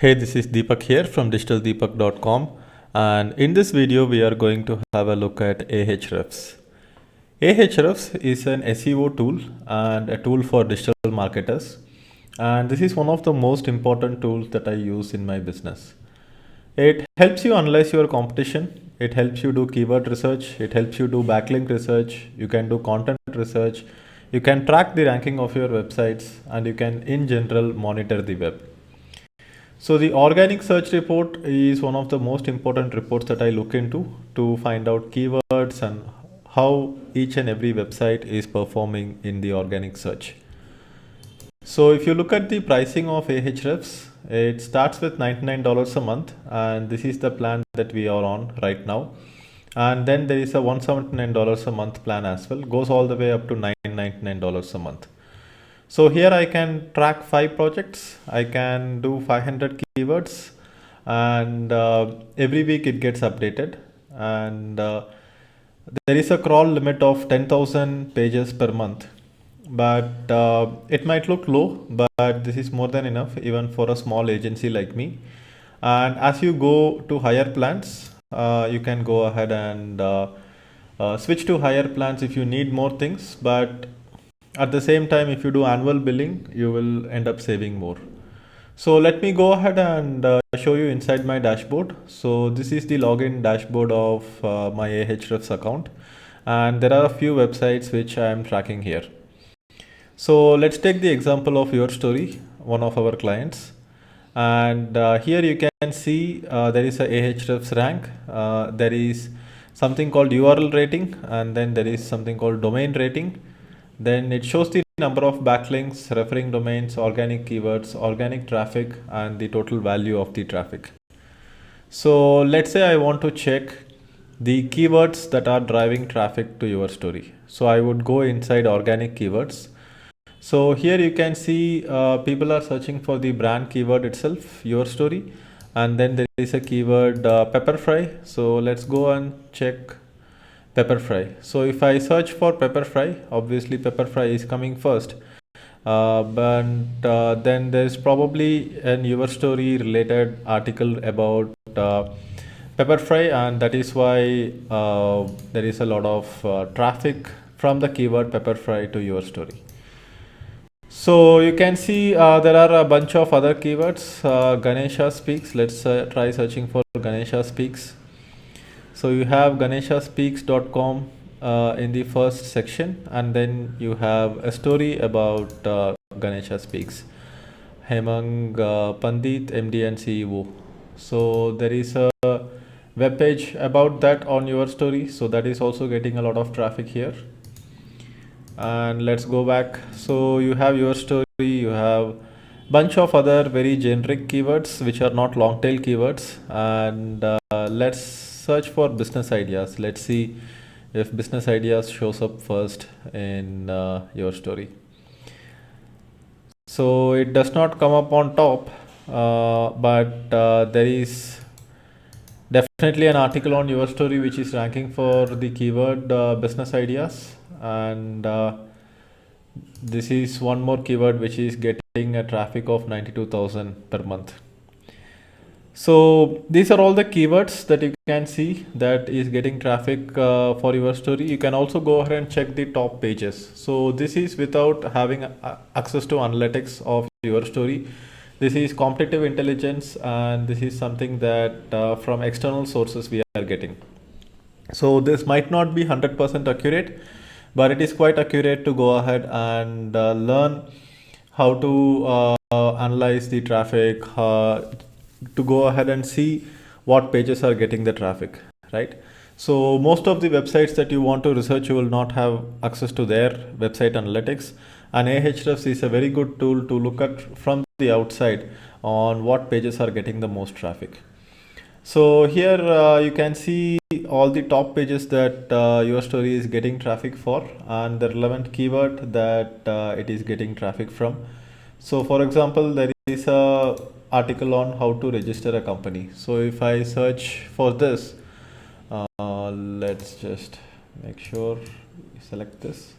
Hey, this is Deepak here from digitaldeepak.com, and in this video we are going to have a look at Ahrefs. Ahrefs is an SEO tool and a tool for digital marketers, and this is one of the most important tools that I use in my business. It helps you analyze your competition, it helps you do keyword research, it helps you do backlink research, you can do content research, you can track the ranking of your websites, and you can in general monitor the web. So the organic search report is one of the most important reports that I look into to find out keywords and how each and every website is performing in the organic search. So if you look at the pricing of Ahrefs, it starts with $99 a month, and this is the plan that we are on right now. And then there is a $179 a month plan as well, goes all the way up to $999 a month. So here I can track 5 projects, I can do 500 keywords, and every week it gets updated, and there is a crawl limit of 10,000 pages per month, but it might look low, but this is more than enough even for a small agency like me. And as you go to higher plans, you can go ahead and switch to higher plans if you need more things, but at the same time, if you do annual billing, you will end up saving more. So let me go ahead and show you inside my dashboard. So this is the login dashboard of my Ahrefs account, and there are a few websites which I am tracking here. So let's take the example of Your Story, one of our clients, and here you can see there is a Ahrefs rank, there is something called URL rating, and then there is something called domain rating. Then it shows the number of backlinks, referring domains, organic keywords, organic traffic, and the total value of the traffic. So let's say I want to check the keywords that are driving traffic to Your Story. So I would go inside organic keywords. So here you can see people are searching for the brand keyword itself, Your Story, and then there is a keyword pepper fry. So let's go and check pepper fry. So if I search for pepper fry, obviously pepper fry is coming first, but then there's probably an Your Story related article about pepper fry, and that is why there is a lot of traffic from the keyword pepper fry to Your Story. So you can see there are a bunch of other keywords. Ganesha Speaks. Let's try searching for Ganesha Speaks. So you have ganeshaspeaks.com in the first section, and then you have a story about Ganesha Speaks, Hemang Pandit, MD and CEO. So there is a web page about that on Your Story, so that is also getting a lot of traffic here. And let's go back. So you have Your Story, you have bunch of other very generic keywords which are not long tail keywords, and let's search for business ideas. Let's see if business ideas shows up first in Your Story. So it does not come up on top, but there is definitely an article on Your Story which is ranking for the keyword business ideas, and this is one more keyword which is getting a traffic of 92,000 per month. So these are all the keywords that you can see that is getting traffic for Your Story. You can also go ahead and check the top pages. So this is without having access to analytics of Your Story. This is competitive intelligence, and this is something that from external sources we are getting. So this might not be 100% accurate, but it is quite accurate to go ahead and learn how to analyze the traffic, to go ahead and see what pages are getting the traffic, right? So most of the websites that you want to research, you will not have access to their website analytics, and Ahrefs is a very good tool to look at from the outside on what pages are getting the most traffic. So here you can see all the top pages that Your Story is getting traffic for, and the relevant keyword that it is getting traffic from. So for example, there is a article on how to register a company. So if I search for this, let's just make sure we select this,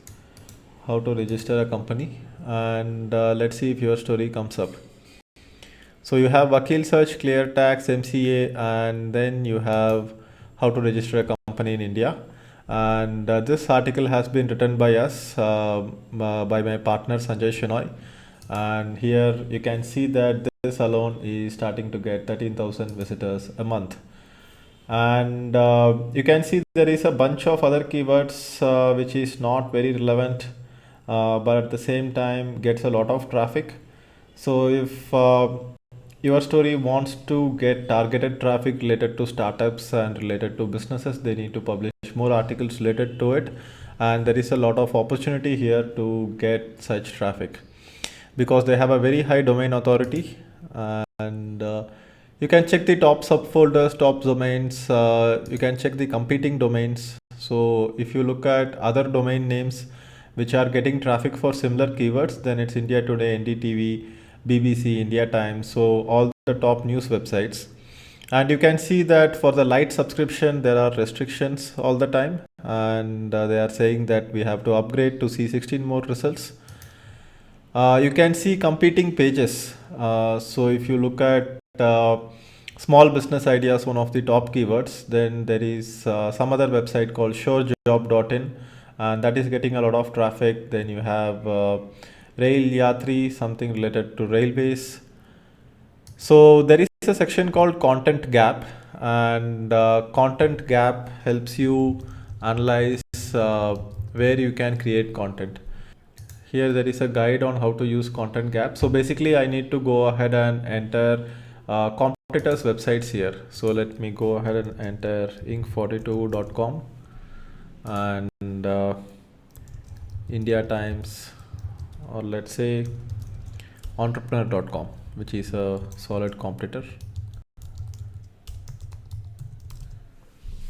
how to register a company, and let's see if Your Story comes up. So you have Vakil Search, Clear Tax, MCA, and then you have how to register a company in India. And this article has been written by us, by my partner Sanjay Shenoy. And here you can see that this alone is starting to get 13,000 visitors a month. And you can see there is a bunch of other keywords which is not very relevant, but at the same time gets a lot of traffic. So if your story wants to get targeted traffic related to startups and related to businesses, they need to publish more articles related to it, and there is a lot of opportunity here to get such traffic because they have a very high domain authority. And you can check the top subfolders, top domains. You can check the competing domains. So if you look at other domain names which are getting traffic for similar keywords, then it's India Today, NDTV, BBC, India Times, so all the top news websites. And you can see that for the light subscription there are restrictions all the time, and they are saying that we have to upgrade to see 16 more results. You can see competing pages. So if you look at small business ideas, one of the top keywords, then there is some other website called surejob.in, and that is getting a lot of traffic. Then you have Rail Yatri, something related to railways. So there is a section called Content Gap, and Content Gap helps you analyze where you can create content. Here there is a guide on how to use Content Gap. So basically I need to go ahead and enter competitors websites here. So let me go ahead and enter inc42.com and India Times, or let's say entrepreneur.com, which is a solid competitor.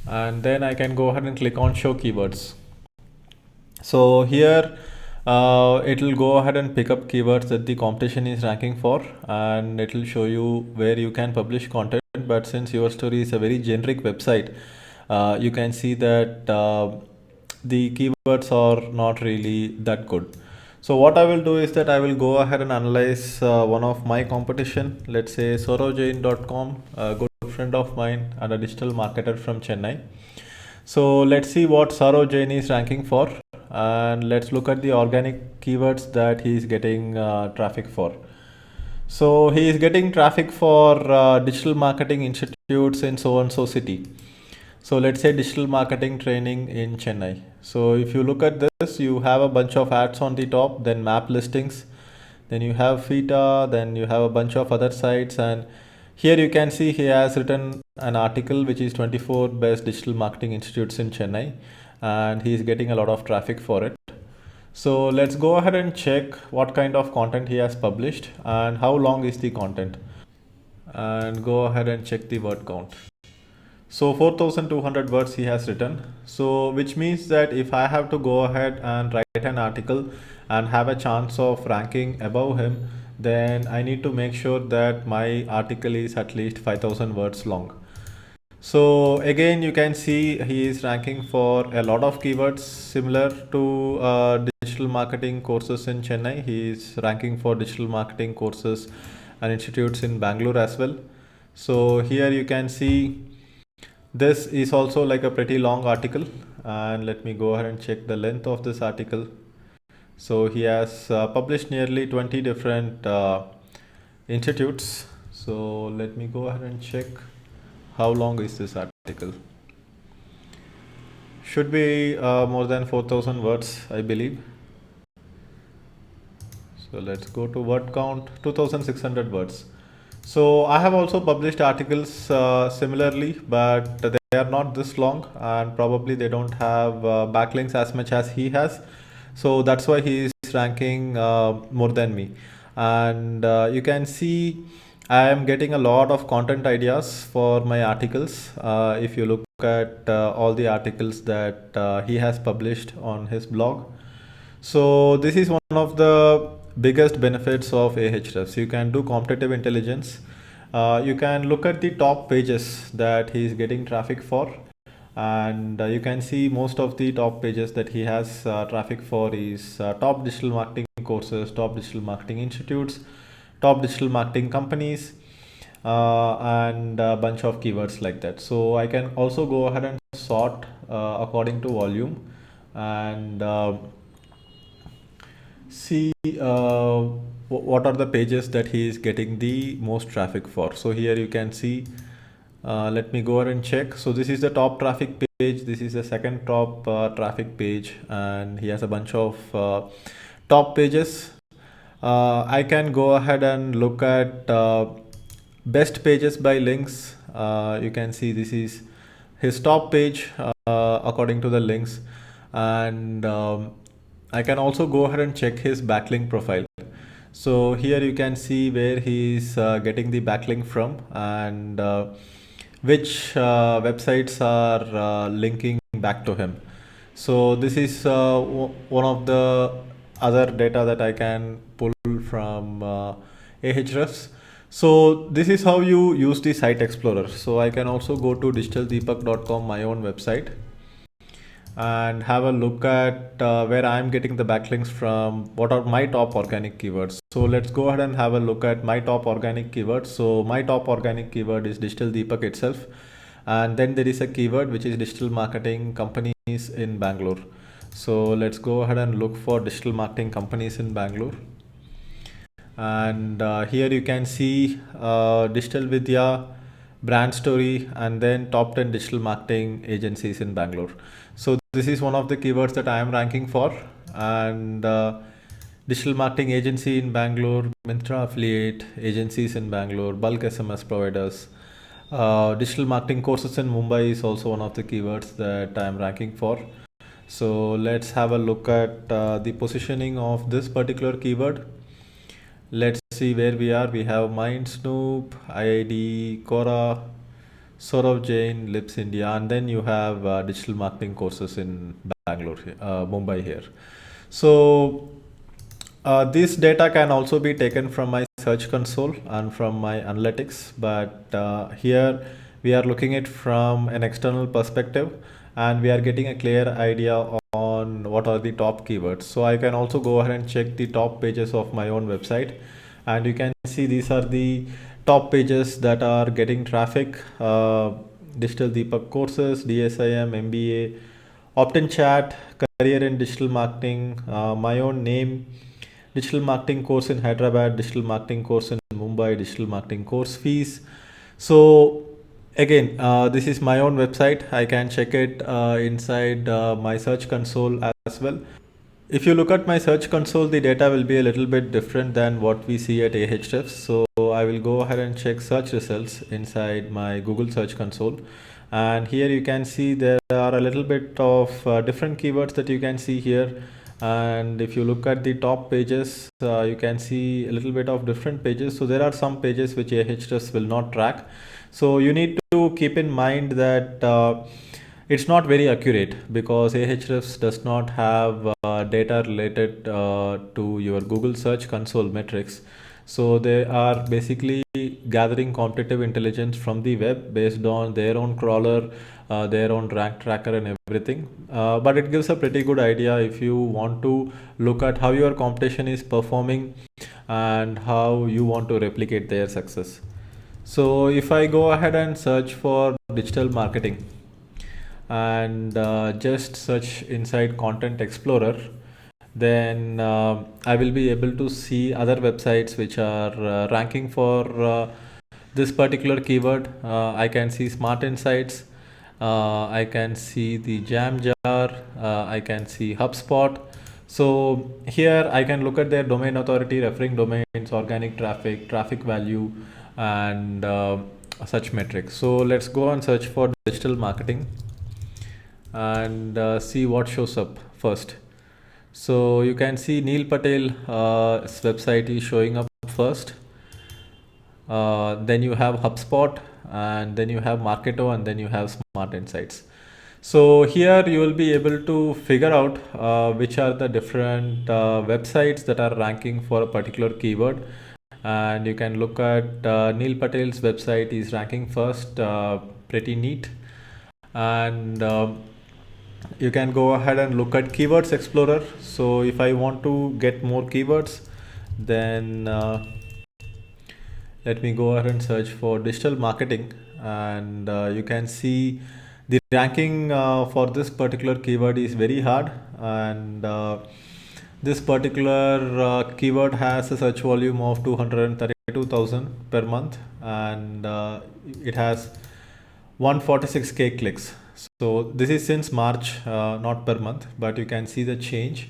And then I can go ahead and click on show keywords. So here it will go ahead and pick up keywords that the competition is ranking for, and it will show you where you can publish content. But since your story is a very generic website, you can see that the keywords are not really that good. So what I will do is that I will go ahead and analyze one of my competition, let's say sorojain.com, a good friend of mine and a digital marketer from Chennai. So let's see what Saurav Jain is ranking for, and let's look at the organic keywords that he is getting traffic for. So he is getting traffic for digital marketing institutes in so and so city. So let's say digital marketing training in Chennai. So if you look at this, you have a bunch of ads on the top, then map listings, then you have Fita, then you have a bunch of other sites, and here you can see he has written an article which is 24 best digital marketing institutes in Chennai, and he is getting a lot of traffic for it. So let's go ahead and check what kind of content he has published and how long is the content, and go ahead and check the word count. So 4,200 words he has written. So which means that if I have to go ahead and write an article and have a chance of ranking above him, then I need to make sure that my article is at least 5,000 words long. So again, you can see he is ranking for a lot of keywords similar to digital marketing courses in Chennai. He is ranking for digital marketing courses and institutes in Bangalore as well. So here you can see this is also like a pretty long article, and let me go ahead and check the length of this article. So he has published nearly 20 different institutes. So let me go ahead and check how long is this article. Should be more than 4,000 words, I believe. So let's go to word count, 2,600 words. So I have also published articles similarly, but they are not this long, and probably they don't have backlinks as much as he has. So that's why he is ranking more than me. And you can see I am getting a lot of content ideas for my articles. If you look at all the articles that he has published on his blog. So this is one of the biggest benefits of Ahrefs. You can do competitive intelligence. You can look at the top pages that he is getting traffic for, and you can see most of the top pages that he has traffic for is top digital marketing courses, top digital marketing institutes, top digital marketing companies. and a bunch of keywords like that. So I can also go ahead and sort according to volume and see what are the pages that he is getting the most traffic for. So here you can see, let me go ahead and check. So this is the top traffic page, this is the second top traffic page, and he has a bunch of top pages. I can go ahead and look at best pages by links. You can see this is his top page according to the links, and I can also go ahead and check his backlink profile. So here you can see where he is getting the backlink from, and which websites are linking back to him. So this is one of the other data that I can pull from Ahrefs. So this is how you use the Site Explorer. So I can also go to digitaldeepak.com, my own website, and have a look at where I'm getting the backlinks from, what are my top organic keywords. So let's go ahead and have a look at my top organic keywords. So my top organic keyword is Digital Deepak itself, and then there is a keyword which is digital marketing companies in Bangalore. So let's go ahead and look for digital marketing companies in Bangalore, and here you can see Digital Vidya, Brand Story, and then top 10 digital marketing agencies in Bangalore. So this is one of the keywords that I am ranking for, and digital marketing agency in Bangalore, Myntra affiliate agencies in Bangalore, bulk SMS providers, digital marketing courses in Mumbai is also one of the keywords that I am ranking for. So let's have a look at the positioning of this particular keyword. Let's see where we are. We have Mind Snoop, IID, Quora, Saurav Jain, Lips India, and then you have digital marketing courses in Bangalore, Mumbai here. So this data can also be taken from my Search Console and from my analytics, but here we are looking at from an external perspective, and we are getting a clear idea on what are the top keywords. So I can also go ahead and check the top pages of my own website, and you can see these are the top pages that are getting traffic. Digital Deepak courses, DSIM, MBA, Opt-in Chat, career in digital marketing, my own name, digital marketing course in Hyderabad, digital marketing course in Mumbai, digital marketing course fees. So again, this is my own website. I can check it inside my Search Console as well. If you look at my Search Console, the data will be a little bit different than what we see at Ahrefs. So I will go ahead and check search results inside my Google Search Console. And here you can see there are a little bit of different keywords that you can see here. And if you look at the top pages, you can see a little bit of different pages. So there are some pages which Ahrefs will not track. So you need to keep in mind that it's not very accurate, because Ahrefs does not have data related to your Google Search Console metrics. So they are basically gathering competitive intelligence from the web based on their own crawler, their own rank tracker and everything. But it gives a pretty good idea if you want to look at how your competition is performing and how you want to replicate their success. So if I go ahead and search for digital marketing and just search inside Content Explorer, then I will be able to see other websites which are ranking for this particular keyword. I can see Smart Insights, I can see the Jamjar, I can see HubSpot. So here I can look at their domain authority, referring domains, organic traffic, traffic value, and such metrics. So let's go and search for digital marketing and see what shows up first. So you can see Neil Patel website is showing up first. Then you have HubSpot, and then you have Marketo, and then you have Smart Insights. So here you will be able to figure out which are the different websites that are ranking for a particular keyword. And you can look at Neil Patel's website is ranking first, pretty neat. And you can go ahead and look at Keywords Explorer. So if I want to get more keywords, then let me go ahead and search for digital marketing, and you can see the ranking for this particular keyword is very hard, and this particular keyword has a search volume of 232,000 per month, and it has 146k clicks. So this is since March, not per month, but you can see the change,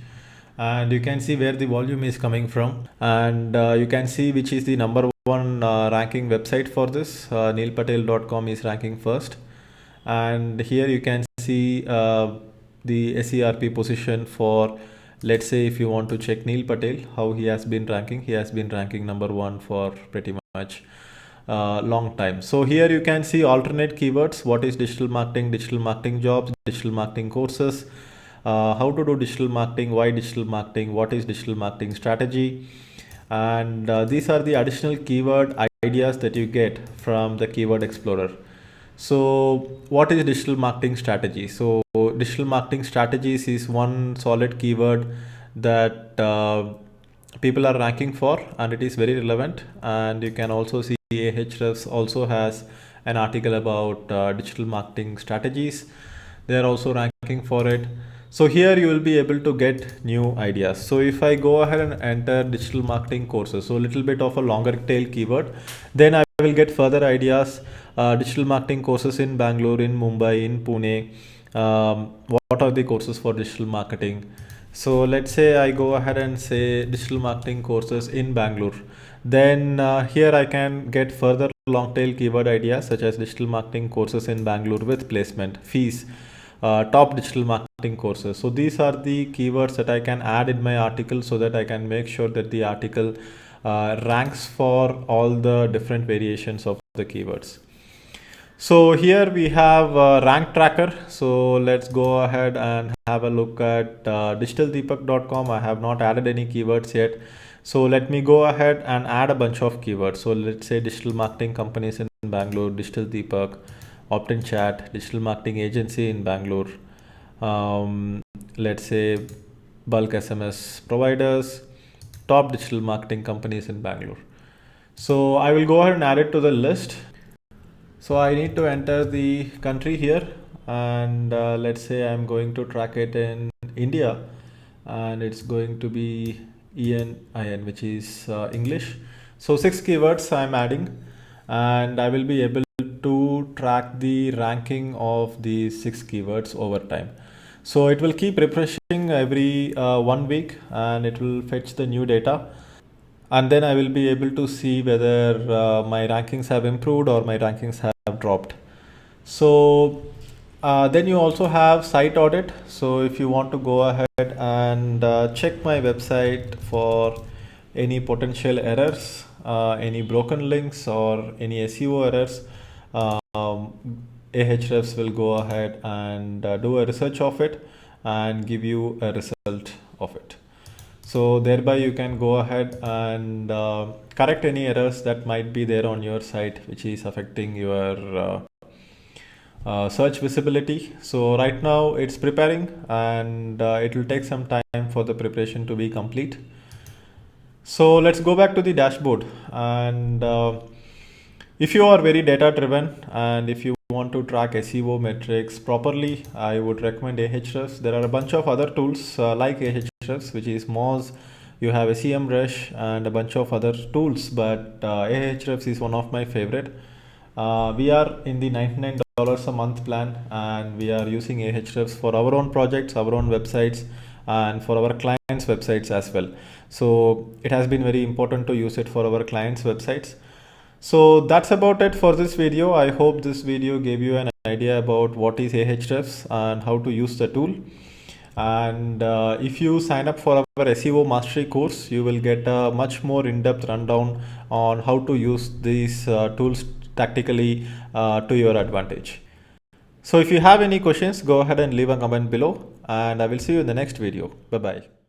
and you can see where the volume is coming from, and you can see which is the number one ranking website for this. neilpatel.com is ranking first, and here you can see the SERP position for, let's say if you want to check Neil Patel how he has been ranking. He has been ranking number one for pretty much long time. So here you can see alternate keywords: what is digital marketing jobs, digital marketing courses, how to do digital marketing, why digital marketing, what is digital marketing strategy, and these are the additional keyword ideas that you get from the Keyword Explorer. So what is digital marketing strategy? So digital marketing strategies is one solid keyword that people are ranking for, and it is very relevant. And you can also see Ahrefs also has an article about digital marketing strategies. They are also ranking for it. So here you will be able to get new ideas. So if I go ahead and enter digital marketing courses, so a little bit of a longer tail keyword, then I will get further ideas. Digital marketing courses in Bangalore, in Mumbai, in Pune. What are the courses for digital marketing? So let's say I go ahead and say digital marketing courses in Bangalore. Then here I can get further long tail keyword ideas such as digital marketing courses in Bangalore with placement, fees, top digital marketing courses. So these are the keywords that I can add in my article so that I can make sure that the article ranks for all the different variations of the keywords. So here we have rank tracker. So let's go ahead and have a look at digitaldeepak.com. I have not added any keywords yet. So let me go ahead and add a bunch of keywords. So let's say digital marketing companies in Bangalore, Digital Deepak, Opt-in Chat, digital marketing agency in Bangalore. Let's say bulk SMS providers, top digital marketing companies in Bangalore. So I will go ahead and add it to the list. So I need to enter the country here, and let's say I'm going to track it in India, and it's going to be ENIN, which is English. So 6 keywords I'm adding, and I will be able to track the ranking of these 6 keywords over time. So it will keep refreshing every 1 week, and it will fetch the new data. And then I will be able to see whether my rankings have improved or my rankings have dropped. So then you also have site audit. So if you want to go ahead and check my website for any potential errors, any broken links or any SEO errors, Ahrefs will go ahead and do a research of it and give you a result of it. So thereby you can go ahead and correct any errors that might be there on your site which is affecting your search visibility. So right now it's preparing, and it will take some time for the preparation to be complete. So let's go back to the dashboard, and if you are very data driven and if you want to track SEO metrics properly, I would recommend Ahrefs. There are a bunch of other tools like Ahrefs, which is Moz. You have SEMrush and a bunch of other tools, but Ahrefs is one of my favorite. We are in the $99 a month plan, and we are using Ahrefs for our own projects, our own websites, and for our clients' websites as well. So it has been very important to use it for our clients' websites. So that's about it for this video. I hope this video gave you an idea about what is Ahrefs and how to use the tool. And if you sign up for our SEO mastery course, you will get a much more in-depth rundown on how to use these tools tactically to your advantage. So if you have any questions, go ahead and leave a comment below, and I will see you in the next video. Bye bye.